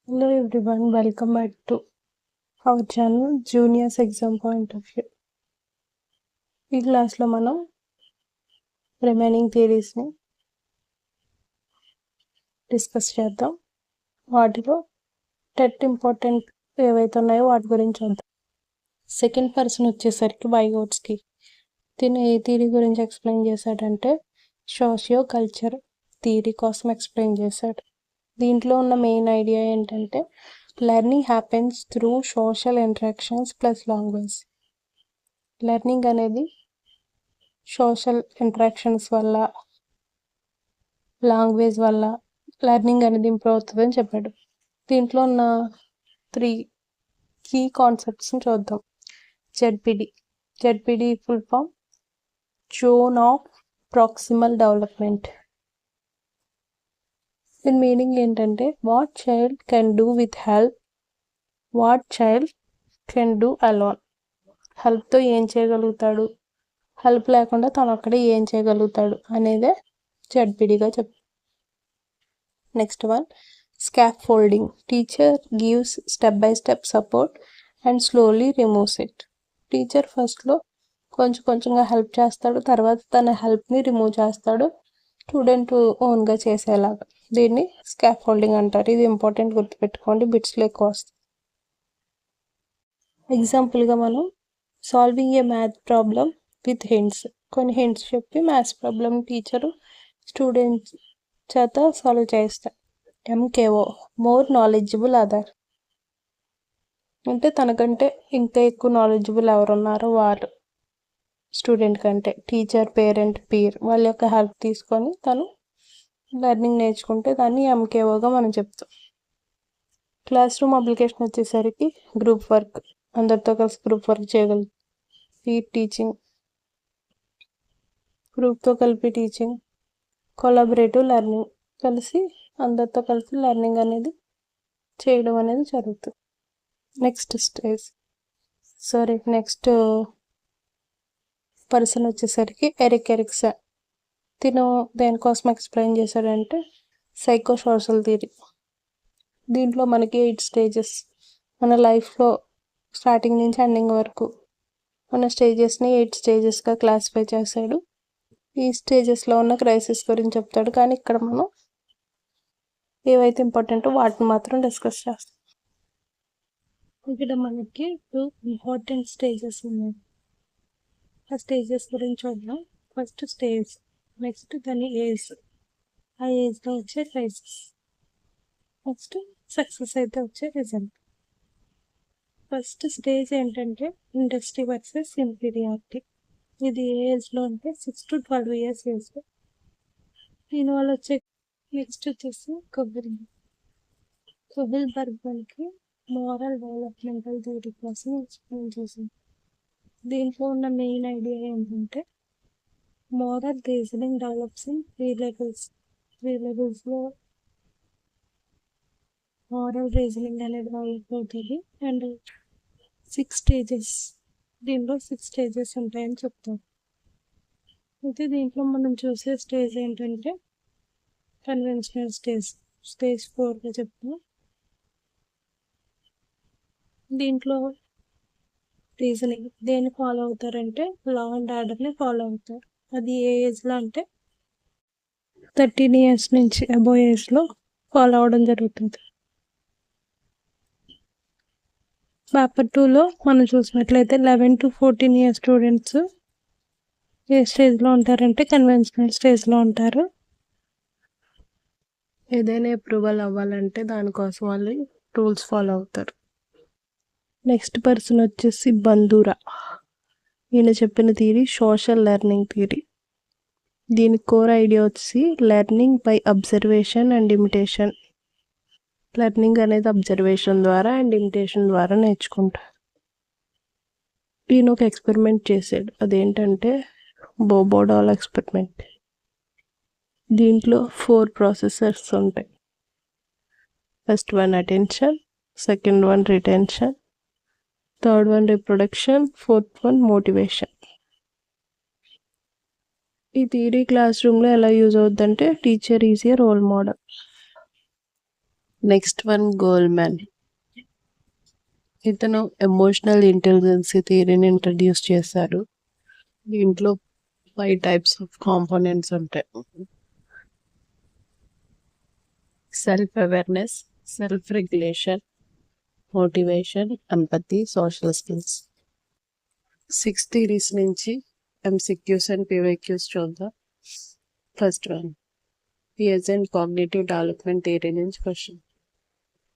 Hello everyone, welcome back to our channel Juniors Exam Point of View. ఈ క్లాస్లో మనం remaining థియరీస్ని discuss చేద్దాం. వాటిలో ఇంపార్టెంట్ ఏవైతే ఉన్నాయో వాటి గురించి చూద్దాం. సెకండ్ పర్సన్ వచ్చేసరికి వైగోట్స్కి తిను ఏ థియరీ గురించి ఎక్స్ప్లెయిన్ చేశాడంటే సోషియో కల్చర్ థియరీ కోసం ఎక్స్ప్లెయిన్ చేశాడు. దీంట్లో ఉన్న మెయిన్ ఐడియా ఏంటంటే learning happens through social interactions plus language. Learning అనేది సోషల్ ఇంటరాక్షన్స్ వల్ల, లాంగ్వేజ్ వల్ల లెర్నింగ్ అనేది ఇంప్రూవ్ అవుతుందని చెప్పాడు. దీంట్లో ఉన్న 3 కీ కాన్సెప్ట్స్ని చూద్దాం. ZPD full form zone of proximal development. దీని మీనింగ్ ఏంటంటే what child can do with help, what child can do alone. హెల్ప్తో ఏం చేయగలుగుతాడు, హెల్ప్ లేకుండా తను అక్కడే ఏం చేయగలుగుతాడు అనేదే జెడ్పిడిగా చెప్తాడు. Next one scarf folding. Teacher gives step by step support and slowly removes it. Teacher ఫస్ట్లో కొంచెంగా హెల్ప్ చేస్తాడు, తర్వాత తన హెల్ప్ని రిమూవ్ చేస్తాడు స్టూడెంట్ ఓన్గా చేసేలాగా. దీన్ని స్కాఫ్ ఫోల్డింగ్ అంటారు. ఇది ఇంపార్టెంట్, గుర్తుపెట్టుకోండి, బిట్స్లో ఎక్కువ వస్తుంది. ఎగ్జాంపుల్గా మనం solving A math problem with hints, కొన్ని హింట్స్ చెప్పి మ్యాథ్స్ ప్రాబ్లం టీచరు స్టూడెంట్స్ చేత సాల్వ్ చేస్తాడు. ఎంకేఓ మోర్ నాలెడ్జబుల్ అదర్, అంటే తనకంటే ఇంకా ఎక్కువ నాలెడ్జబుల్ ఎవరున్నారో వాళ్ళు స్టూడెంట్ కంటే, టీచర్, పేరెంట్, పీర్ వాళ్ళ యొక్క హెల్ప్ తీసుకొని తను లెర్నింగ్ నేర్చుకుంటే దాన్ని ఎంకేఓగా మనం చెప్తాం. క్లాస్ రూమ్ అప్లికేషన్ వచ్చేసరికి గ్రూప్ వర్క్, అందరితో కలిసి గ్రూప్ వర్క్ చేయగలుగుతాం. పీర్ టీచింగ్, గ్రూప్తో కలిపి టీచింగ్. కొలాబరేటివ్ లెర్నింగ్, కలిసి అందరితో కలిసి లెర్నింగ్ అనేది చేయడం అనేది జరుగుతుంది. నెక్స్ట్ పర్సన్ వచ్చేసరికి ఎరిక్ ఎరిక్సన్. తిను దేనికోసం ఎక్స్ప్లెయిన్ చేశాడంటే సైకో సోషల్ థియరీ. దీంట్లో మనకి 8 స్టేజెస్, మన లైఫ్లో స్టార్టింగ్ నుంచి ఎండింగ్ వరకు మన స్టేజెస్ని 8 స్టేజెస్గా క్లాసిఫై చేశాడు. ఈ స్టేజెస్లో ఉన్న క్రైసిస్ గురించి చెప్తాడు, కానీ ఇక్కడ మనం ఏవైతే ఇంపార్టెంటో వాటిని మాత్రం డిస్కస్ చేస్తాం. ఇక్కడ మనకి 2 ఇంపార్టెంట్ స్టేజెస్ ఉన్నాయి. ఆ స్టేజెస్ గురించి చూద్దాం. ఫస్ట్ స్టేజ్, నెక్స్ట్ దాని ఏజ్, ఆ ఏజ్లో వచ్చే క్రైసిస్, నెక్స్ట్ సక్సెస్ అయితే వచ్చే రిజల్ట్. ఫస్ట్ స్టేజ్ ఏంటంటే ఇండస్ట్రీ వర్సెస్ ఇన్ఫీరియారిటీ. ఇది ఏ ఏజ్లో అంటే 6 to 12 years ఏజ్లో. దీనివల్ల వచ్చే నెక్స్ట్ వచ్చేసి కొబిల్బర్గ్ మనకి మోరల్ డెవలప్మెంటల్ థియరీ కోసం ఎక్స్ప్లెయిన్ చేసింది. దీంట్లో ఉన్న మెయిన్ ఐడియా ఏంటంటే moral reasoning develops in 3 levels. 3 levelsలో మోరల్ రీజనింగ్ అనేది డెవలప్ అవుతుంది. అండ్ 6 stages, దీంట్లో 6 stages ఉంటాయని చెప్తాం. అయితే దీంట్లో మనం చూసే స్టేజ్ ఏంటంటే కన్వెన్షనల్ స్టేజ్ 4గా చెప్తాం. దీంట్లో రీజనింగ్ దేన్ని ఫాలో అవుతారంటే లా అండ్ ఆర్డర్ని ఫాలో అవుతారు. అది ఏ ఏజ్లో అంటే 13 years నుంచి అబోవ్ ఏజ్లో ఫాలో అవడం జరుగుతుంది. పేపర్ 2లో మనం చూసినట్లయితే 11 to 14 years స్టూడెంట్స్ ఏ స్టేజ్లో ఉంటారంటే కన్వెన్షనల్ స్టేజ్లో ఉంటారు. ఏదైనా అప్రూవల్ అవ్వాలంటే దానికోసం వాళ్ళు రూల్స్ ఫాలో అవుతారు. నెక్స్ట్ పర్సన్ వచ్చేసి బందూరా. ఈయన చెప్పిన థియరీ సోషల్ లెర్నింగ్ థియరీ. దీని కోర్ ఐడియా వచ్చి learning by observation and imitation. Learning అనేది అబ్జర్వేషన్ ద్వారా అండ్ ఇమిటేషన్ ద్వారా నేర్చుకుంటారు. ఈయన ఒక ఎక్స్పెరిమెంట్ చేశాడు, అదేంటంటే బోబోడాల్ ఎక్స్పెరిమెంట్. దీంట్లో 4 ప్రాసెసర్స్ ఉంటాయి. First one attention, second one retention, third one reproduction, fourth one motivation. ఈ థియరీ క్లాస్ రూమ్లో ఎలా యూజ్ అవుతుందంటే teacher is a role model. Next one Goldman. ఇతను ఎమోషనల్ ఇంటెలిజెన్సీ థియరీని ఇంట్రడ్యూస్ చేశారు. దీంట్లో 5 టైప్స్ ఆఫ్ కాంపోనెంట్స్ ఉంటాయి. Self awareness, self regulation, motivation, empathy, social skills. 6 theories నుంచి ఎంసీక్యూస్ అండ్ పీవైక్యూస్ చూద్దాం. First one, Pearson cognitive development theory నుంచి question.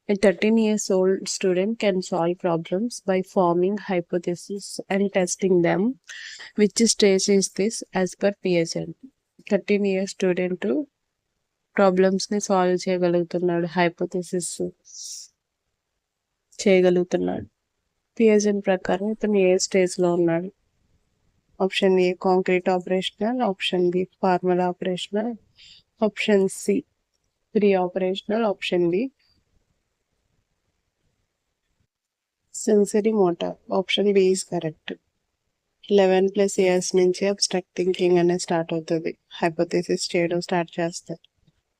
A 13-year-old student can solve problems by forming hypotheses and testing them. Which stage is this as per Pearson? 13-year student ప్రాబ్లమ్స్ని solve చేయగలుగుతున్నాడు, hypothesis చేయగలుగుతున్నాడు. Pearson ప్రకారం ఇతను ఏ స్టేజ్లో ఉన్నాడు? Option A concrete operational, option B formal operational, option C pre operational, option B sensory motor. Option B is correct. 11+ years నుంచి abstract thinking అనేది స్టార్ట్ అవుతుంది, హైపోథెసిస్ చేయడం స్టార్ట్ చేస్తారు.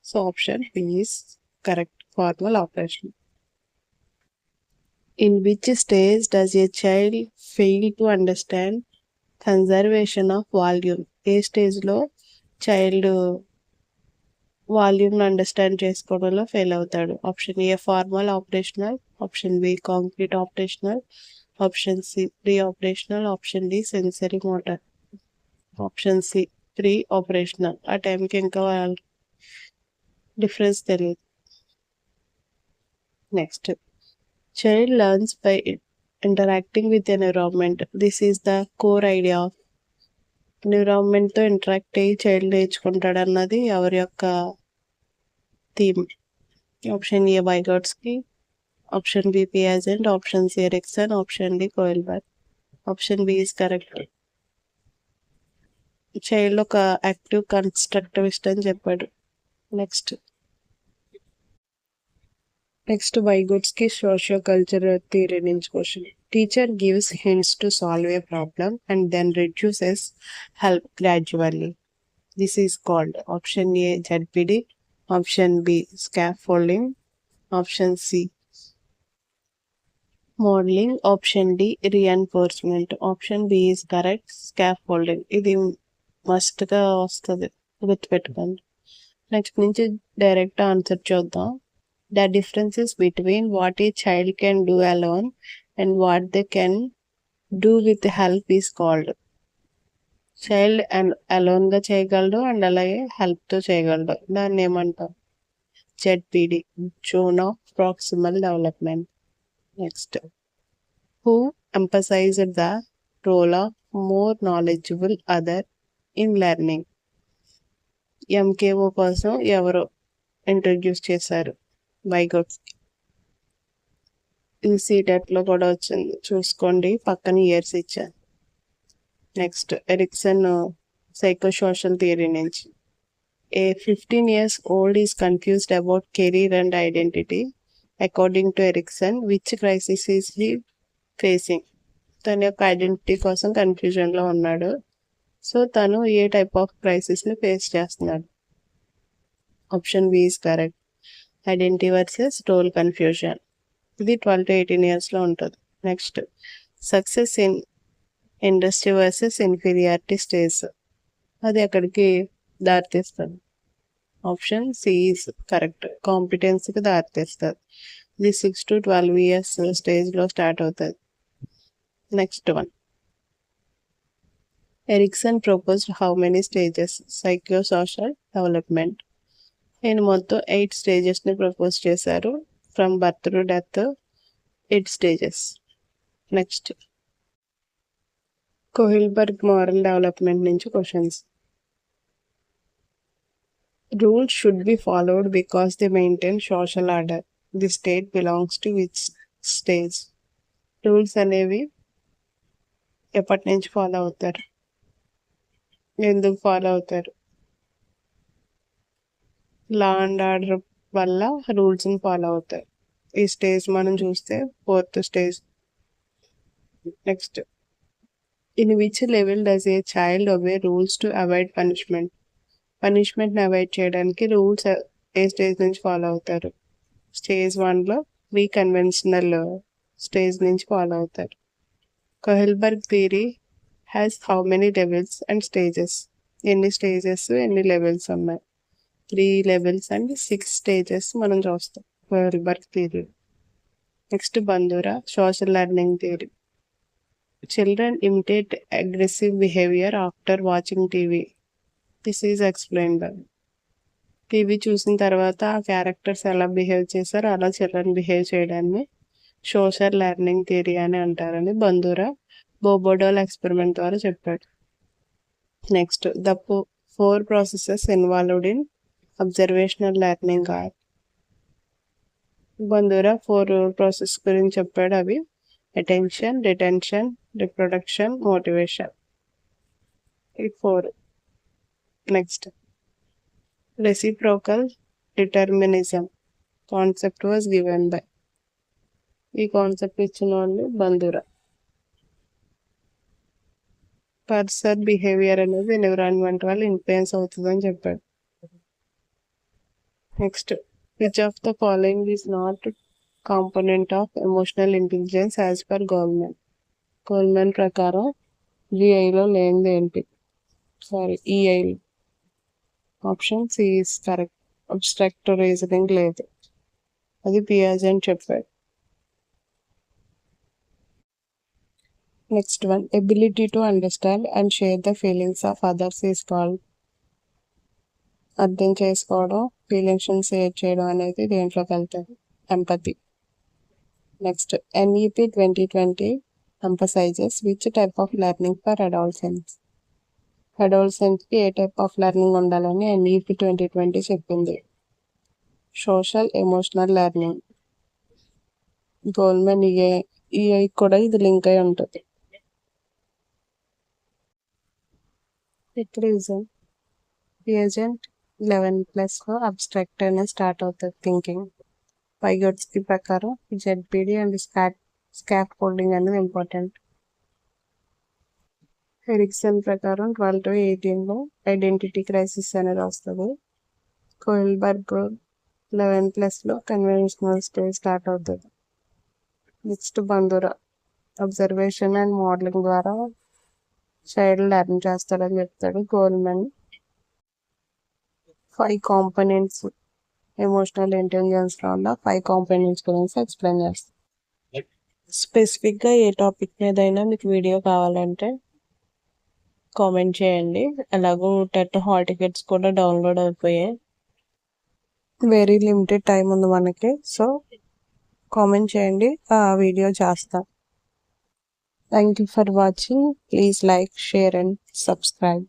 So option B is correct, formal operation. In which stage does a child fail to understand conservation of volume? ఏ స్టేజ్లో చైల్డ్ వాల్యూమ్ని understand చేసుకోవడంలో ఫెయిల్ అవుతాడు? Option A formal operational, option B concrete operational, option C pre operational, option D sensory motor. Option C pre operational. ఆ టైంకి ఇంకా difference తెలియదు. Next, child learns by interacting with environment. This is the core idea of ఎన్విరాన్మెంట్తో interact అయ్యి child నేర్చుకుంటాడు అన్నది ఎవరి యొక్క theme? Option A Vygotsky, option B Piaget, option C Erikson, option D Kohlberg. Option B is correct. Child ఒక active constructivist అని చెప్పాడు. Next Vygotsky socio cultural theory నుంచి question. Teacher gives hints to solve a problem and then reduces help gradually. This is called option A ZPD, option B scaffolding, option C modelling, option D reinforcement. Option B is correct, scaffolding. ఇది మస్ట్గా వస్తుంది, గుర్తుపెట్టుకోండి. Next నుంచి direct answer చూద్దాం. The differences between what a child can do alone and what they can do with help is called. Child and అలోన్గా చేయగలడు and అలాగే హెల్ప్తో చేయగలడు, దాన్ని ఏమంటాం? ZPD, zone of proximal development. Next, who emphasised the role of more knowledgeable other in learning? MKO కోసం ఎవరు introduce చేశారు? వైగోట్స్. ఈ సీటెట్లో కూడా వచ్చింది, చూసుకోండి, పక్కన ఇయర్స్ ఇచ్చాను. నెక్స్ట్, ఎరిక్సన్ సైకోసోషల్ థియరీ నుంచి. A 15 years old is confused about career and identity. According to Erikson, which crisis is he facing? తన యొక్క ఐడెంటిటీ కోసం కన్ఫ్యూజన్లో ఉన్నాడు. సో తను ఏ టైప్ ఆఫ్ క్రైసిస్ని ఫేస్ చేస్తున్నాడు? Option B is correct, identity versus role confusion. ఇది 12 to 18 yearsలో ఉంటుంది. Next, success in industry versus inferiority stage. అది అక్కడికి దారితీస్తుంది. ఆప్షన్ సి ఈజ్ కరెక్ట్, కాంపిటెన్స్కి దారితీస్తుంది. ఇది 6 to 12 years స్టేజ్లో స్టార్ట్ అవుతుంది. Next one, Erikson proposed how many stages psychosocial development? నేను మొత్తం 8 స్టేజెస్ని ప్రపోజ్ చేశారు, from birth to death 8 stages. Next, Kohlberg moral development నుంచి questions. Rules should be followed because they maintain social order. The state belongs to which stage? Rules అనేవి ఎప్పటి నుంచి follow అవుతారు, ఎందుకు ఫాలో అవుతారు? లా అండ్ ఆర్డర్ వల్ల రూల్స్ని follow అవుతారు. ఈ స్టేజ్ మనం చూస్తే 4th stage. Next, in which level does a child obey rules to avoid punishment? పనిష్మెంట్ని అవాయిడ్ చేయడానికి రూల్స్ ఏ స్టేజ్ నుంచి ఫాలో అవుతారు? స్టేజ్ 1లో ప్రీ కన్వెన్షనల్ స్టేజ్ నుంచి ఫాలో అవుతారు. Kohlberg theory has how many levels and stages? ఎన్ని stages ఎన్ని లెవెల్స్ ఉన్నాయి? 3 లెవెల్స్ అండ్ 6 స్టేజెస్ మనం చూస్తాం Kohlberg theory. Next Bandura social learning theory. Children imitate aggressive behaviour after watching TV. This is explained. TV చూసిన తర్వాత ఆ characters ఎలా behave చేశారో అలా చిల్డ్రన్ బిహేవ్ చేయడాన్ని సోషల్ లెర్నింగ్ థియరీ అని అంటారని బందూరా బోబోడోల్ ఎక్స్పెరిమెంట్ ద్వారా చెప్పాడు. Next the 4 processes involved in observational learning or. బందూరా 4 process గురించి చెప్పాడు. అవి అటెన్షన్, రిటెన్షన్, రిప్రొడక్షన్, మోటివేషన్. ఈ 4. Next reciprocal determinism concept was given by. ఈ కాన్సెప్ట్ ఇచ్చిన వాళ్ళు బందూరా. పర్సన్ బిహేవియర్ అనేది ఎన్విరాన్మెంట్ వల్ల ఇన్ఫ్లుయెన్స్ అవుతుందని చెప్పాడు. Next which of the following is not component of emotional intelligence as per government. Government ప్రకారం జిఐలో లేనిది ఏంటి? EI. Option C is correct. Abstract reasoning లేదు, అది పియాజెట్ అని చెప్పాడు. Next one ability to understand and share the feelings of others is called. అర్థం చేసుకోవడం, ఫీలింగ్స్ షేర్ చేయడం అనేది దేంట్లోకి వెళ్తుంది? Empathy. Next NEP 2020 emphasises which type of learning for adolescents. అడాల్సెంట్స్కి ఏ టైప్ ఆఫ్ లెర్నింగ్ ఉండాలని ఎన్ఈపి 2020 చెప్పింది? Social emotional learning. గోల్మెన్ ఈఐ కూడా ఇది లింక్ అయి ఉంటుంది. పియాజెట్ 11+లో అబ్స్ట్రాక్ట్ అనేది స్టార్ట్ అవుతుంది థింకింగ్. వైగోట్స్కి ప్రకారం జెడ్పీడి అండ్ స్కాఫ్ ఫోల్డింగ్ అనేది ఇంపార్టెంట్. ఎరిక్సన్ ప్రకారం 12 to 18లో ఐడెంటిటీ క్రైసిస్ అనేది వస్తుంది. కోయిల్బర్గ్ 11+లో కన్వెన్షనల్ స్టేజ్ స్టార్ట్ అవుతుంది. నెక్స్ట్ బందూరా అబ్జర్వేషన్ అండ్ మోడలింగ్ ద్వారా చైల్డ్ లెర్న్ చేస్తాడని చెప్తాడు. గోల్మెన్ 5 కాంపోనెంట్స్ ఎమోషనల్ ఇంటెలిజెన్స్లో ఉన్న 5 కాంపోనెంట్స్ గురించి ఎక్స్ప్లెయిన్ చేస్తాడు. స్పెసిఫిక్గా ఏ టాపిక్ మీద అయినా మీకు వీడియో కావాలంటే కామెంట్ చేయండి. అలాగూ టెట్ హాల్ టికెట్స్ కూడా డౌన్లోడ్ అయిపోయాయి. వెరీ లిమిటెడ్ టైం ఉంది మనకి, సో కామెంట్ చేయండి, ఆ వీడియో చేస్తా. Thank you for watching. Please like, share and subscribe.